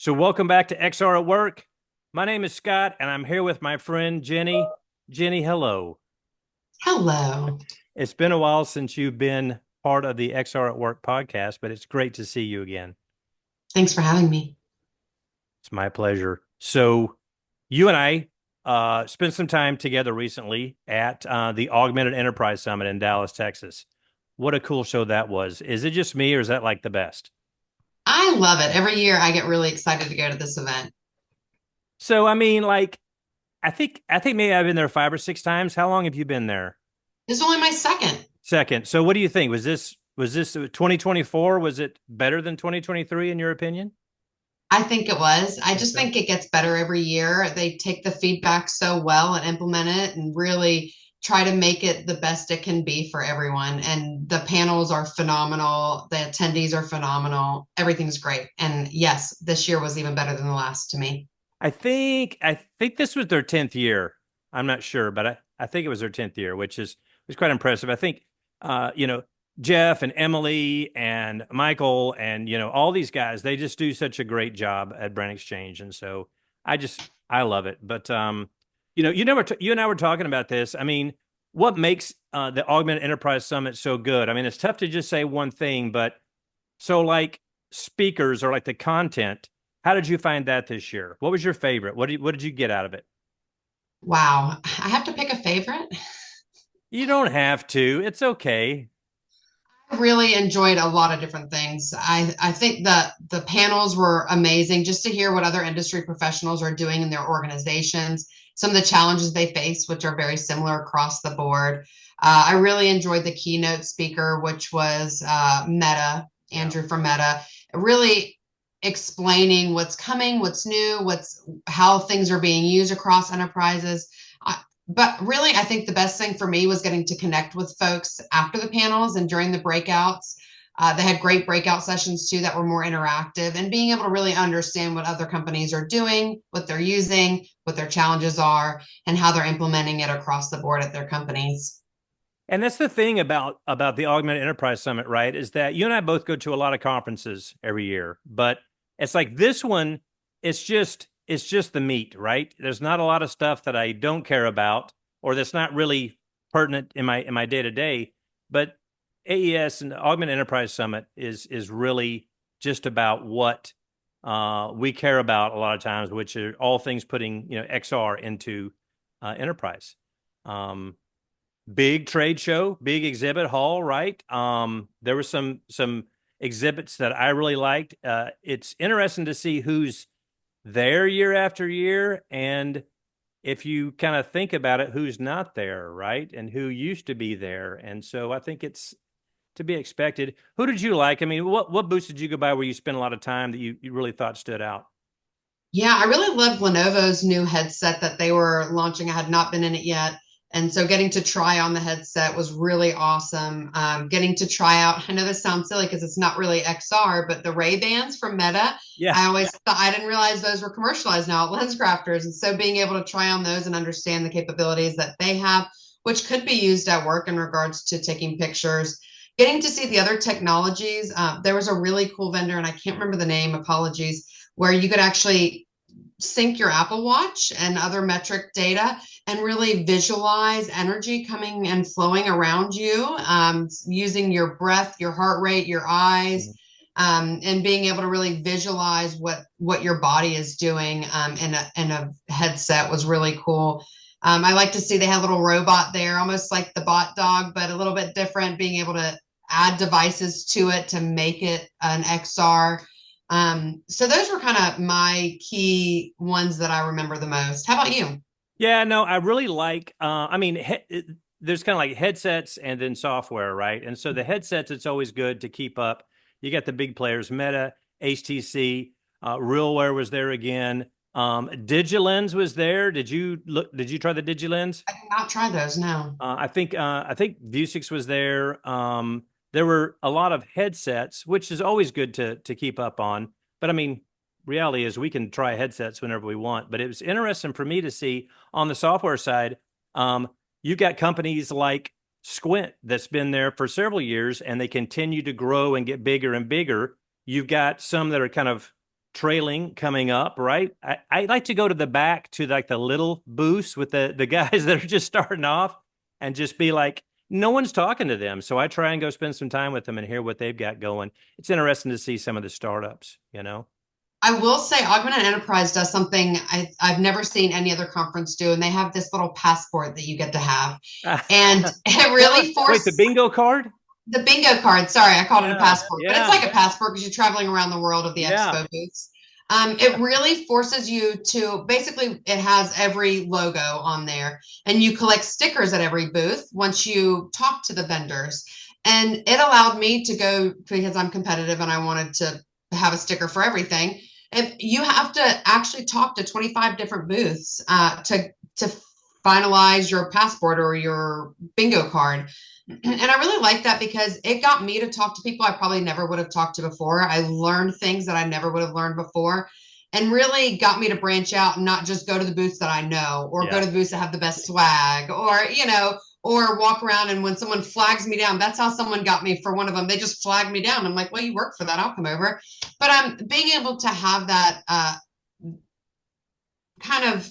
So, welcome back to XR at Work. My name is Scott, and I'm here with my friend Jenny. Jenny, hello. Hello. It's been a while since you've been part of the XR at Work podcast, but it's great to see you again. Thanks for having me. It's my pleasure. So, you and I spent some time together recently at the Augmented Enterprise Summit in Dallas, Texas. What a cool show that was. Is it just me, or is that like the best? I love it. Every year I get really excited to go to this event. So, I mean, like, I think maybe I've been there 5 or 6 times. How long have you been there? This is only my second. Second. So what do you think? Was this 2024? Was it better than 2023 in your opinion? I think it was. I Think just so? think it gets better every year. They take the feedback so well and implement it and really try to make it the best it can be for everyone. And the panels are phenomenal. The attendees are phenomenal. Everything's great. And yes, this year was even better than the last to me. I think this was their 10th year. I'm not sure, but I think it was their 10th year, which is was quite impressive. I think you know, Jeff and Emily and Michael and all these guys, they just do such a great job at BrainXchange. And so I love it. But you and I were talking about this. I mean, what makes the Augmented Enterprise Summit so good? I mean, it's tough to just say one thing, but so like speakers or like the content, how did you find that this year? What was your favorite? What did you get out of it? Wow. I have to pick a favorite. You don't have to. It's okay. Really enjoyed a lot of different things. I think that the panels were amazing just to hear what other industry professionals are doing in their organizations, some of the challenges they face, which are very similar across the board. I really enjoyed the keynote speaker, which was Meta, Yeah. Andrew from Meta, really explaining what's coming, what's new, what's how things are being used across enterprises. But really, I think the best thing for me was getting to connect with folks after the panels and during the breakouts. They had great breakout sessions too that were more interactive and being able to really understand what other companies are doing, what they're using, what their challenges are, and how they're implementing it across the board at their companies. And that's the thing about the Augmented Enterprise Summit, right? Is that you and I both go to a lot of conferences every year, but it's like this one, it's just the meat, right? There's not a lot of stuff that I don't care about or that's not really pertinent in my day to day. But AES and the Augmented Enterprise Summit is really just about what we care about a lot of times, which are all things putting XR into enterprise. Um, Big trade show, big exhibit hall, right? There were some exhibits that I really liked. It's interesting to see who's there year after year, and if you kind of think about it, who's not there, right? And who used to be there. And so I think it's to be expected. Who did you like? I mean, what booths did you go by where you spent a lot of time that you really thought stood out? Yeah, I really loved Lenovo's new headset that they were launching. I had not been in it yet. And so getting to try on the headset was really awesome. Getting to try out, I know this sounds silly because it's not really XR, but the Ray-Bans from Meta, Yeah. I always thought I didn't realize those were commercialized now at LensCrafters. And so being able to try on those and understand the capabilities that they have, which could be used at work in regards to taking pictures. Getting to see the other technologies, there was a really cool vendor, and I can't remember the name, apologies, where you could actually sync your Apple Watch and other metric data and really visualize energy coming and flowing around you, using your breath, your heart rate, your eyes, and being able to really visualize what your body is doing in a headset was really cool. I like to see they had a little robot there, almost like the bot dog, but a little bit different, being able to add devices to it to make it an XR. So those were kind of my key ones that I remember the most. How about you? Yeah, no, I really like. I mean, there's kind of like headsets and then software, right? And so the headsets, it's always good to keep up. You got the big players, Meta, HTC, RealWear was there again. Digilens was there. Did you look? Did you try the Digilens? I did not try those, no. I think Vuzix was there. There were a lot of headsets, which is always good to keep up on. But I mean, reality is we can try headsets whenever we want. But it was interesting for me to see on the software side. Um, you've got companies like Squint that's been there for several years, and they continue to grow and get bigger and bigger. You've got some that are kind of trailing coming up, right? I like to go to the back to like the little booths with the guys that are just starting off and just be like, no one's talking to them. So I try and go spend some time with them and hear what they've got going. It's interesting to see some of the startups, you know? I will say Augmented Enterprise does something I've never seen any other conference do, and they have this little passport that you get to have. And it really Wait, the forced bingo card? the bingo card. Sorry, I called it a Yeah, passport, but it's yeah, like a passport because you're traveling around the world of the yeah, expo booths. It really forces you to basically, it has every logo on there, and you collect stickers at every booth once you talk to the vendors. And it allowed me to go because I'm competitive and I wanted to have a sticker for everything. If you have to actually talk to 25 different booths to finalize your passport or your bingo card. And I really like that because it got me to talk to people I probably never would have talked to before. I learned things that I never would have learned before and really got me to branch out and not just go to the booths that I know or go yeah. to the booths that have the best swag or walk around. And when someone flags me down, that's how someone got me for one of them. They just flagged me down. I'm like, well, you work for that. I'll come over. But I'm being able to have that kind of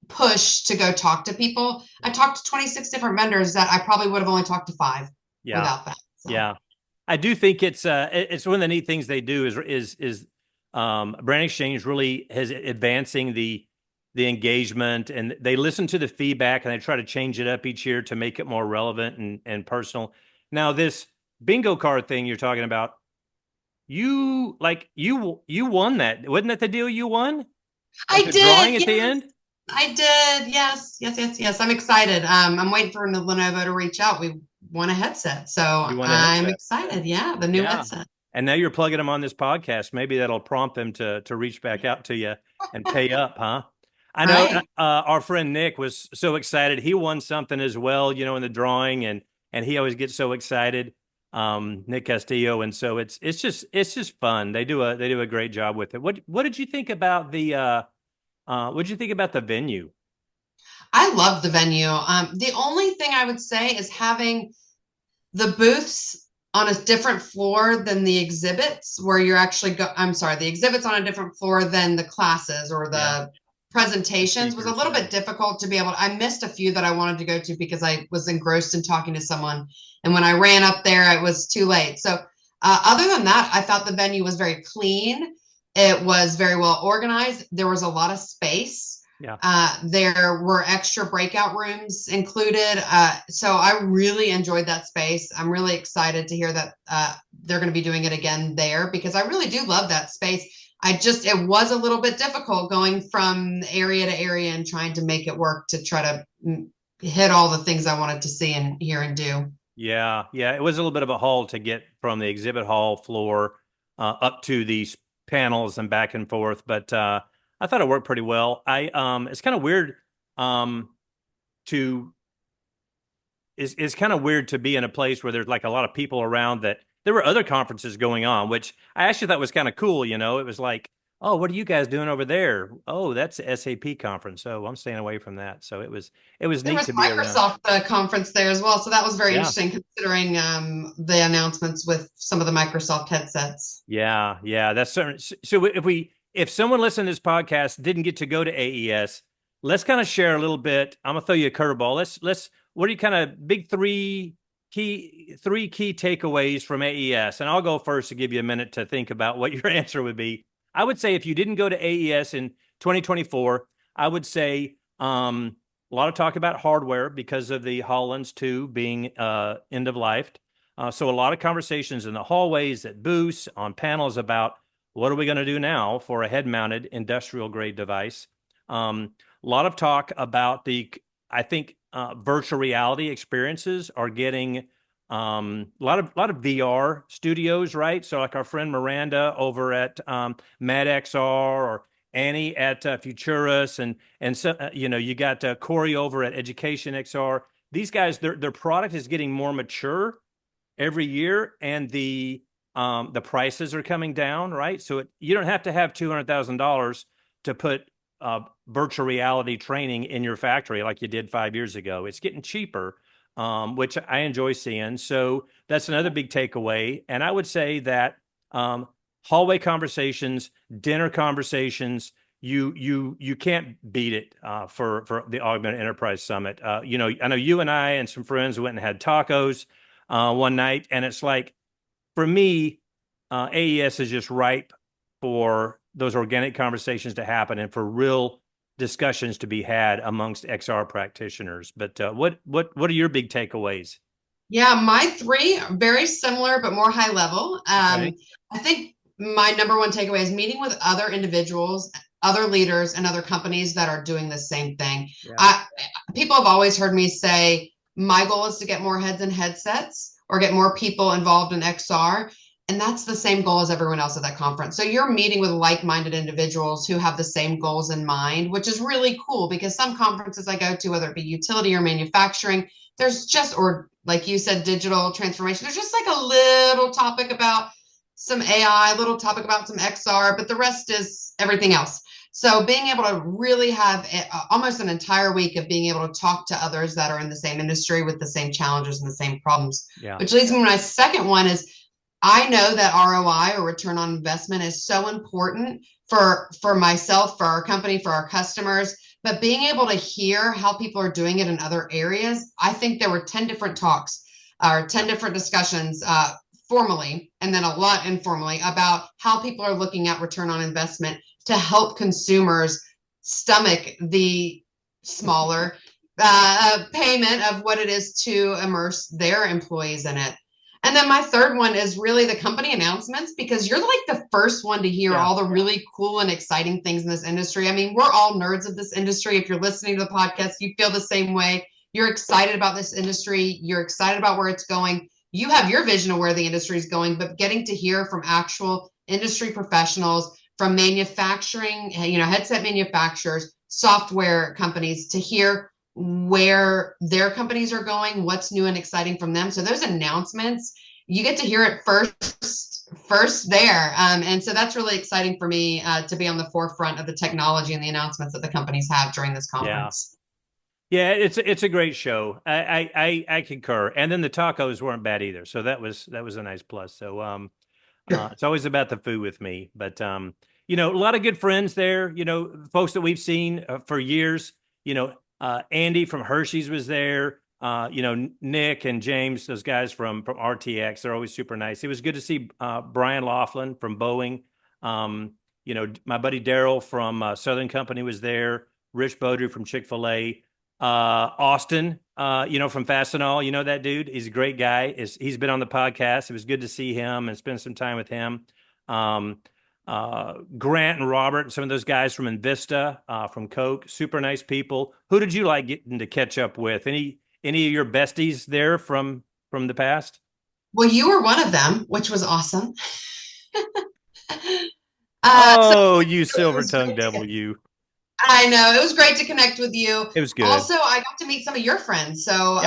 push to go talk to people. I talked to 26 different vendors that I probably would have only talked to five Yeah, without that. So yeah. I do think it's one of the neat things they do is BrainXchange really is advancing the engagement, and they listen to the feedback and they try to change it up each year to make it more relevant and personal. Now, this bingo card thing you're talking about, you won that. Wasn't that the deal you won? Like I the drawing did, at the yes. end? I did. Yes, yes, yes, yes. I'm excited. I'm waiting for Lenovo to reach out. We won a headset. So You won a I'm headset. excited. Yeah, the new Yeah. headset. And now you're plugging them on this podcast. Maybe that'll prompt them to reach back out to you and pay up, huh? I know Right. our friend Nick was so excited. He won something as well, in the drawing, and he always gets so excited. Nick Castillo, and so it's just fun. They do a great job with it. What did you think about what did you think about the venue? I love the venue. The only thing I would say is having the booths on a different floor than the exhibits where you're actually I'm sorry, the exhibits on a different floor than the classes or Yeah, the the presentations was a speakers. little Yeah, bit difficult to be able I missed a few that I wanted to go to because I was engrossed in talking to someone. And when I ran up there, it was too late. So other than that, I thought the venue was very clean. It was very well organized. There was a lot of space. yeah. There were extra breakout rooms included. So I really enjoyed that space. I'm really excited to hear that they're going to be doing it again there because I really do love that space. It was a little bit difficult going from area to area and trying to make it work to try to hit all the things I wanted to see and hear and do. Yeah, yeah. It was a little bit of a haul to get from the exhibit hall floor up to these panels and back and forth, but I thought it worked pretty well. It's kind of weird um, to it's kind of weird to be in a place where there's like a lot of people around that there were other conferences going on, which I actually thought was kind of cool. It was like, oh, what are you guys doing over there? Oh, that's the SAP conference. Oh, I'm staying away from that. So it was There neat was to be around. Microsoft conference there as well, so that was very Yeah. interesting considering the announcements with some of the Microsoft headsets. Yeah, yeah, that's certain. So if someone listening to this podcast didn't get to go to AES, let's kind of share a little bit. I'm gonna throw you a curveball. Let's what are you kind of big three key takeaways from AES? And I'll go first to give you a minute to think about what your answer would be. I would say if you didn't go to AES in 2024, I would say a lot of talk about hardware because of the Hollands 2 being end of life. So a lot of conversations in the hallways, at booths, on panels about what are we going to do now for a head-mounted industrial-grade device. A lot of talk about I think virtual reality experiences are getting a lot of VR studios, right? So like our friend Miranda over at MadXR or Annie at Futurus, and so you got Corey over at Education XR. These guys, their product is getting more mature every year, and the prices are coming down, right? So you don't have to have $200,000 to put virtual reality training in your factory like you did 5 years ago. It's getting cheaper, which I enjoy seeing. So that's another big takeaway. And I would say that hallway conversations, dinner conversations. You can't beat it for the Augmented Enterprise Summit. I know you and I and some friends went and had tacos one night, and it's like, for me, AES is just ripe for those organic conversations to happen and for real discussions to be had amongst XR practitioners. But what are your big takeaways? Yeah, my three are very similar but more high level. Okay. I think my number one takeaway is meeting with other individuals, other leaders, and other companies that are doing the same thing. Yeah. I People have always heard me say my goal is to get more heads in headsets or get more people involved in XR. And that's the same goal as everyone else at that conference. So you're meeting with like-minded individuals who have the same goals in mind, which is really cool because some conferences I go to, whether it be utility or manufacturing, there's just, or like you said, digital transformation, there's just like a little topic about some AI, a little topic about some XR, but the rest is everything else. So being able to really have almost an entire week of being able to talk to others that are in the same industry with the same challenges and the same problems, Yeah. which leads me to my second one is I know that ROI, or return on investment, is so important for myself, for our company, for our customers. But being able to hear how people are doing it in other areas, I think there were 10 different talks or 10 different discussions formally, and then a lot informally, about how people are looking at return on investment to help consumers stomach the smaller payment of what it is to immerse their employees in it. And then my third one is really the company announcements, because you're like the first one to hear Yeah. all the really cool and exciting things in this industry. I mean, we're all nerds of this industry. If you're listening to the podcast, you feel the same way. You're excited about this industry. You're excited about where it's going. You have your vision of where the industry is going, but getting to hear from actual industry professionals, from manufacturing, headset manufacturers, software companies, to hear where their companies are going, what's new and exciting from them. So those announcements, you get to hear it first there. And so that's really exciting for me to be on the forefront of the technology and the announcements that the companies have during this Yeah. conference. Yeah, it's a great show. I concur. And then the tacos weren't bad either. So that was a nice plus. So it's always about the food with me. But a lot of good friends there, folks that we've seen for years. Andy from Hershey's was there. Nick and James, those guys from RTX, they're always super nice. It was good to see Brian Laughlin from Boeing. My buddy Daryl from Southern Company was there. Rich Bodry from Chick-fil-A. Austin, from Fastenal, that dude. He's a great guy. He's been on the podcast. It was good to see him and spend some time with him. Grant and Robert and some of those guys from Invista, from Coke, super nice people. Who did you like getting to catch up with? Any of your besties there from the past? Well, you were one of them, which was awesome. So Oh, you it silver was tongued great to devil, get, you. I know it was great to connect with you. It was good. Also, I got to meet some of your friends. So,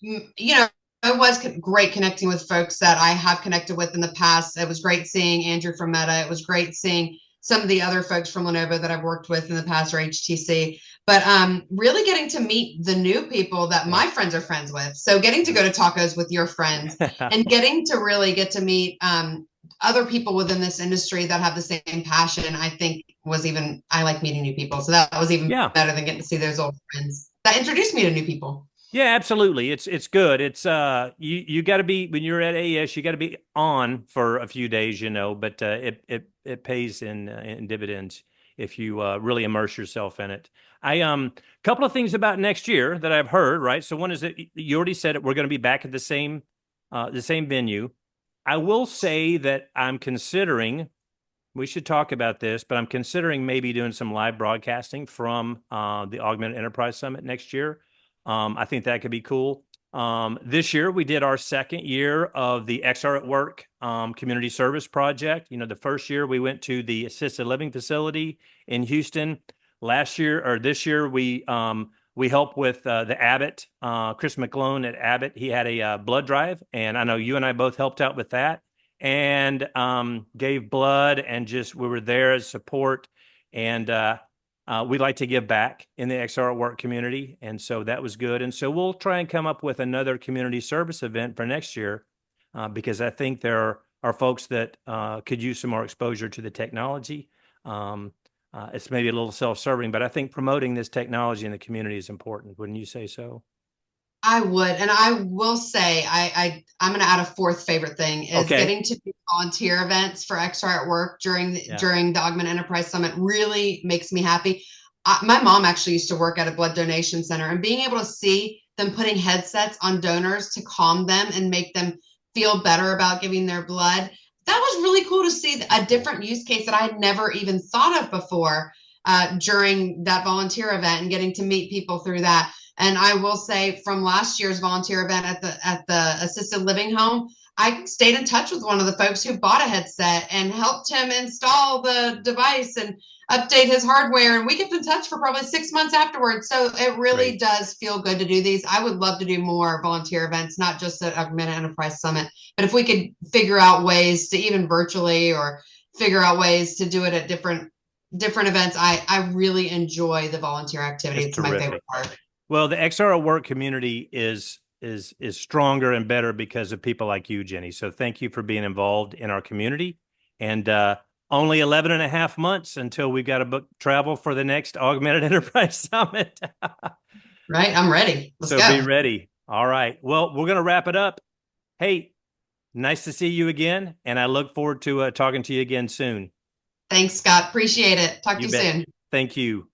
Yeah. it was great connecting with folks that I have connected with in the past. It was great seeing Andrew from Meta. It was great seeing some of the other folks from Lenovo that I've worked with in the past, or HTC. But really getting to meet the new people that Yeah. my friends are friends with. So getting to go to tacos with your friends and getting to really get to meet other people within this industry that have the same passion, I think I like meeting new people. So that was even Yeah. better than getting to see those old friends that introduced me to new people. Yeah, absolutely. It's good. It's you got to be, when you're at AES, you got to be on for a few days, but it pays in dividends if you really immerse yourself in it. Couple of things about next year that I've heard, right? So one is that you already said it, we're going to be back at the same venue. I will say that I'm considering, we should talk about this, but I'm considering maybe doing some live broadcasting from the Augmented Enterprise Summit next year. I think that could be cool. This year, we did our second year of the XR at Work community service project. The first year we went to the assisted living facility in Houston. This year, we helped with the Abbott, Chris McClone at Abbott. He had a blood drive, and I know you and I both helped out with that, and gave blood, and we were there as support. And we like to give back in the XR at Work community, and so that was good. And so we'll try and come up with another community service event for next year, because I think there are folks that could use some more exposure to the technology. It's maybe a little self-serving, but I think promoting this technology in the community is important. Wouldn't you say so? I would, and I will say, I'm going to add a fourth favorite thing is Okay. getting to do volunteer events for XR at work Yeah. during the Augmented Enterprise Summit really makes me happy. My mom actually used to work at a blood donation center, and being able to see them putting headsets on donors to calm them and make them feel better about giving their blood, that was really cool to see a different use case that I had never even thought of before during that volunteer event and getting to meet people through that. And I will say from last year's volunteer event at the assisted living home, I stayed in touch with one of the folks who bought a headset and helped him install the device and update his hardware. And we kept in touch for probably 6 months afterwards. So it really Great. does feel good to do these. I would love to do more volunteer events, not just at Augmented Enterprise Summit, but if we could figure out ways to even virtually or figure out ways to do it at different events. I really enjoy the volunteer activity. That's It's my favorite terrific. part. Well, the XR at work community is stronger and better because of people like you, Jenny. So thank you for being involved in our community. And only 11 and a half months until we've got to book travel for the next Augmented Enterprise Summit. Right? I'm ready. Let's So be go. ready. All right. Well, we're going to wrap it up. Hey, nice to see you again. And I look forward to talking to you again soon. Thanks, Scott. Appreciate it. Talk to You you bet. soon. Thank you.